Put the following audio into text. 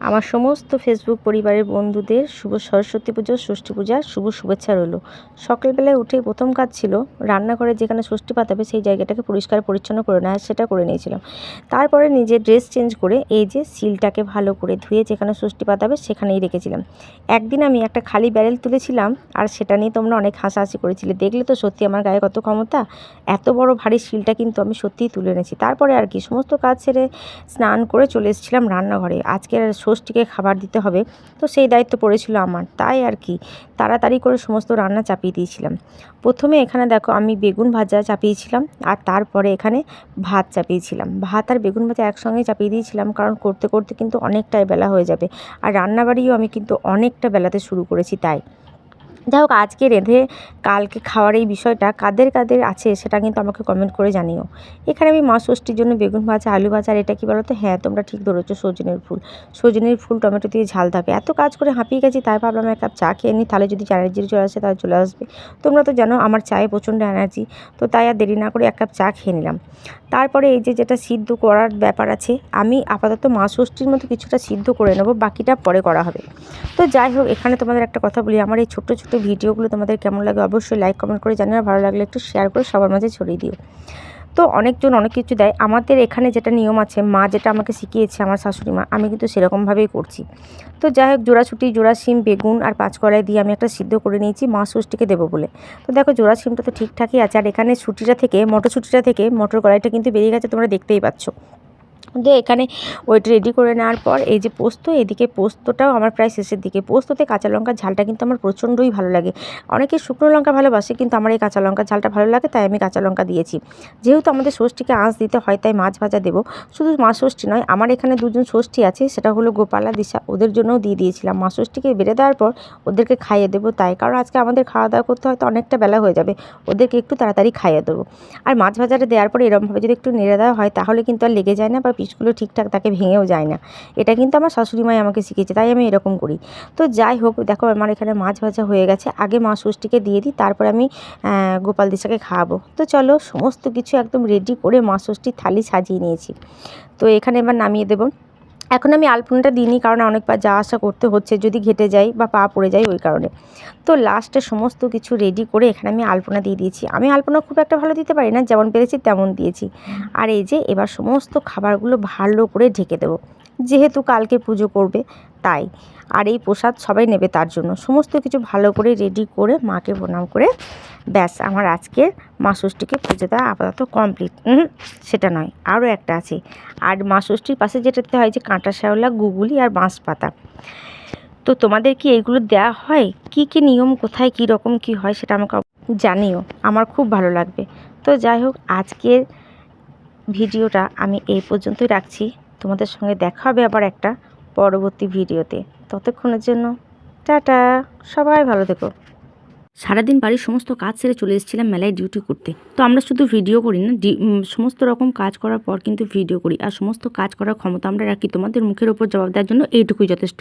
আমার সমস্ত ফেসবুক পরিবারের বন্ধুদের শুভ সরস্বতী পুজো, ষষ্ঠী পূজার শুভ শুভেচ্ছা রইল। সকালবেলায় উঠেই প্রথম কাজ ছিল রান্নাঘরে যেখানে ষষ্ঠী পাতাবে সেই জায়গাটাকে পরিষ্কার পরিচ্ছন্ন করে নেওয়া, সেটা করে নিয়েছিলাম। তারপরে নিজের ড্রেস চেঞ্জ করে এই যে সিলটাকে ভালো করে ধুয়ে যেখানে ষষ্ঠী পাতাবে সেখানেই রেখেছিলাম। একদিন আমি একটা খালি ব্যারেল তুলেছিলাম আর সেটা নিয়ে তোমরা অনেক হাসাহাসি করেছিলে। দেখলে তো সত্যি আমার গায়ে কত ক্ষমতা। এত বড় ভারী শিলটা কিন্তু আমি সত্যিই তুলে এনেছি। তারপরে আর কি সমস্ত কাজ সেরে স্নান করে চলে এসেছিলাম রান্নাঘরে। আজকে ষষ্ঠীকে খাবার দিতে হবে, তো সেই দায়িত্ব পড়েছিল আমার। তাই আর কি তাড়াতাড়ি করে সমস্ত রান্না চাপিয়ে দিয়েছিলাম। প্রথমে এখানে দেখো আমি বেগুন ভাজা চাপিয়েছিলাম আর তারপরে এখানে ভাত চাপিয়েছিলাম। ভাত আর বেগুন ভাজা একসঙ্গে চাপিয়ে দিয়েছিলাম, কারণ করতে করতে কিন্তু অনেকটাই বেলা হয়ে যাবে। আর রান্নাবাড়িও আমি কিন্তু অনেকটা বেলাতে শুরু করেছি। তাই যাই হোক, আজকে রেঁধে কালকে খাওয়ার এই বিষয়টা কাদের কাদের আছে সেটা কিন্তু আমাকে কমেন্ট করে জানিও। এখানে আমি মা ষষ্ঠীর জন্য বেগুন ভাজা, আলু ভাজা, আর এটা কী বলো তো, হ্যাঁ তোমরা ঠিক ধরেছো, সজনের ফুল টমেটো দিয়ে ঝাল দেবে। এত কাজ করে হাঁপিয়ে গেছি, তাই ভাবলাম এক কাপ চা খেয়ে নিই, তাহলে যদি এনার্জি চলে আসে তাহলে চলে আসবে। তোমরা তো জানো আমার চায়ে প্রচণ্ড এনার্জি, তো তাই আর দেরি না করে এক কাপ চা খেয়ে নিলাম। তারপরে এই যে যেটা সিদ্ধ করার ব্যাপার আছে, আমি আপাতত মা ষষ্ঠীর মতো কিছুটা সিদ্ধ করে নেব, বাকিটা পরে করা হবে। তো যাই হোক, এখানে তোমাদের একটা কথা বলি, আমার এই ছোট্ট ছোট্ট ভিডিওগুলো তোমাদের কেমন লাগে অবশ্যই লাইক কমেন্ট করে জানিও, আর ভালো লাগলে একটু শেয়ার করে সবার মাঝে ছড়িয়ে দিও। তো অনেকজন অনেক কিছু দেয়, আমাদের এখানে যেটা নিয়ম আছে, মা যেটা আমাকে শিখিয়েছে, আমার শাশুড়ি মা, আমি কিন্তু সেরকমভাবেই করছি। তো যাই হোক, জোড়াছুটি, জোড়া শিম, বেগুন আর পাঁচকড়াই দিয়ে আমি একটা সিদ্ধ করে নিয়েছি মা ষষ্ঠীকে দেবো বলে। তো দেখো, জোড়া শিমটা তো ঠিকঠাকই আছে, আর এখানে মটরশুঁটিটা থেকে মটর কড়াইটা কিন্তু বেরিয়ে গেছে, তোমরা দেখতেই পাচ্ছ। তো এখানে ওইটা রেডি করে নেওয়ার পর এই যে পোস্ত, এদিকে পোস্তটাও আমার প্রায় শেষের দিকে। পোস্ততে কাঁচা লঙ্কার ঝালটা কিন্তু আমার প্রচণ্ডই ভালো লাগে। অনেকে শুকনো লঙ্কা ভালোবাসে, কিন্তু আমার এই কাঁচা লঙ্কার ঝালটা ভালো লাগে, তাই আমি কাঁচা লঙ্কা দিয়েছি। যেহেতু আমাদের ষষ্ঠীকে আঁচ দিতে হয়, তাই মাছ ভাজা দেবো। শুধু মা ষষ্ঠী নয়, আমার এখানে দুজন ষষ্ঠী আছে, সেটা হলো গোপাল আর দিশা, ওদের জন্যও দিয়ে দিয়েছিলাম। মা ষষ্ঠীকে বেড়ে দেওয়ার পর ওদেরকে খাইয়ে দেবো, তাই কারণ আজকে আমাদের খাওয়া দাওয়া করতে হয়তো অনেকটা বেলা হয়ে যাবে, ওদেরকে একটু তাড়াতাড়ি খাইয়ে দেবো। আর মাছ ভাজাটা দেওয়ার পরে এরকমভাবে যদি একটু নেড়ে দেওয়া হয়, তাহলে কিন্তু আর লেগে যায় না, বা পিসগুলো ঠিকঠাক তাকে ভেঙেও যায় না। এটা কিন্তু আমার শাশুড়ি মাই আমাকে শিখিয়েছে, তাই আমি এরকম করি। তো যাই হোক, দেখো আমার এখানে মাছ ভাজা হয়ে গেছে। আগে মা ষষ্ঠীকে দিয়ে দিই, তারপর আমি গোপাল দিশাকে খাওয়াবো। তো চলো, সমস্ত কিছু একদম রেডি করে মা ষষ্ঠীর থালি সাজিয়ে নিয়েছি। তো এখানে এবার নামিয়ে দেবো। এখন আমি আলপনাটা দিইনি, কারণ অনেকবার যাওয়া আসা করতে হচ্ছে, যদি ঘেটে যাই বা পা পড়ে যায় ওই কারণে। তো লাস্টে সমস্ত কিছু রেডি করে এখানে আমি আলপনা দিয়ে দিয়েছি। আমি আলপনা খুব একটা ভালো দিতে পারি না, যেমন পেরেছি তেমন দিয়েছি। আর এই যে এবার সমস্ত খাবারগুলো ভালো করে ঢেকে দেবো, যেহেতু কালকে পুজো করবে তাই। আর এই প্রসাদ সবাই নেবে, তার জন্য সমস্ত কিছু ভালো করে রেডি করে মাকে প্রণাম করে ব্যাস, আমার আজকের মা ষষ্ঠীকে পুজো দেওয়া আপাতত কমপ্লিট। সেটা নয়, আরও একটা আছে। আর মা ষষ্ঠীর পাশে যেটাতে হয় যে কাঁটা শ্যাওলা, গুগুলি আর বাঁশ পাতা। তো তোমাদের কি এইগুলো দেওয়া হয়? কি কি নিয়ম, কোথায় কী রকম কী হয় সেটা আমাকে জানিও, আমার খুব ভালো লাগবে। তো যাই হোক, আজকের ভিডিওটা আমি এই পর্যন্তই রাখছি। তোমাদের সঙ্গে দেখা হবে আবার একটা পরবর্তী ভিডিওতে। ততক্ষণের জন্য টাটা, সবাই ভালো থেকো। সারাদিন বাড়ির সমস্ত কাজ সেরে চলে এসেছিলাম মেলায় ডিউটি করতে। তো আমরা শুধু ভিডিও করি না, সমস্ত রকম কাজ করার পর কিন্তু ভিডিও করি, আর সমস্ত কাজ করার ক্ষমতা আমরা রাখি তোমাদের মুখের ওপর জবাব দেওয়ার জন্য। এইটুকুই যথেষ্ট।